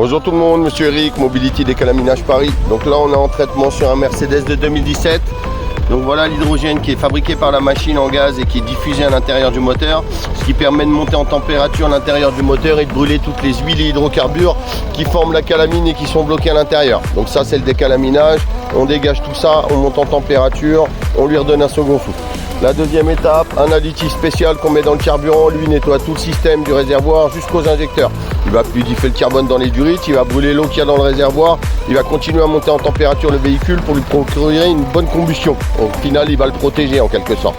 Bonjour tout le monde, monsieur Eric, Mobility Décalaminage Paris. Donc là on est en traitement sur un Mercedes de 2017. Donc voilà l'hydrogène qui est fabriqué par la machine en gaz et qui est diffusé à l'intérieur du moteur, ce qui permet de monter en température à l'intérieur du moteur et de brûler toutes les huiles et hydrocarbures qui forment la calamine et qui sont bloqués à l'intérieur. Donc ça c'est le décalaminage, on dégage tout ça, on monte en température, on lui redonne un second souffle. La deuxième étape, un additif spécial qu'on met dans le carburant, lui nettoie tout le système du réservoir jusqu'aux injecteurs. Il va fluidifier le carbone dans les durites, il va brûler l'eau qu'il y a dans le réservoir, il va continuer à monter en température le véhicule pour lui procurer une bonne combustion. Au final, il va le protéger en quelque sorte.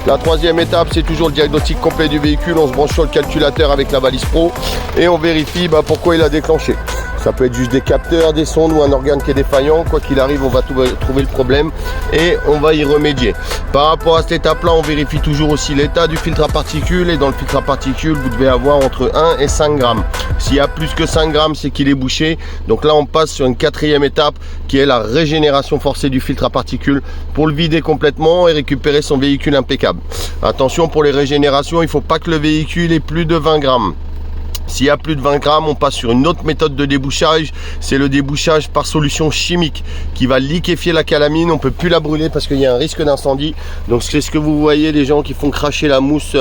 La troisième étape, c'est toujours le diagnostic complet du véhicule. On se branche sur le calculateur avec la balise pro et on vérifie pourquoi il a déclenché. Ça peut être juste des capteurs, des sondes ou un organe qui est défaillant. Quoi qu'il arrive, on va trouver le problème et on va y remédier. Par rapport à cette étape-là, on vérifie toujours aussi l'état du filtre à particules. Et dans le filtre à particules, vous devez avoir entre 1 et 5 grammes. S'il y a plus que 5 grammes, c'est qu'il est bouché. Donc là, on passe sur une quatrième étape qui est la régénération forcée du filtre à particules pour le vider complètement et récupérer son véhicule impeccable. Attention pour les régénérations, il ne faut pas que le véhicule ait plus de 20 grammes. S'il y a plus de 20 grammes, on passe sur une autre méthode de débouchage. C'est le débouchage par solution chimique qui va liquéfier la calamine. On ne peut plus la brûler parce qu'il y a un risque d'incendie. Donc c'est ce que vous voyez, les gens qui font cracher la mousse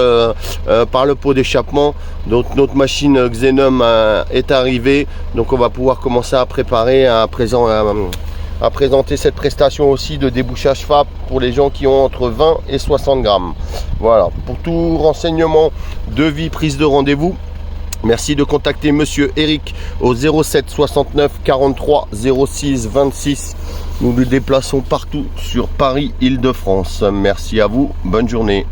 par le pot d'échappement. Donc notre machine Xenom est arrivée. Donc on va pouvoir commencer à préparer, à présenter cette prestation aussi de débouchage FAP pour les gens qui ont entre 20 et 60 grammes. Voilà, pour tout renseignement, devis, prise de rendez-vous, merci de contacter monsieur Eric au 07 69 43 06 26. Nous nous déplaçons partout sur Paris, Île-de-France. Merci à vous, bonne journée.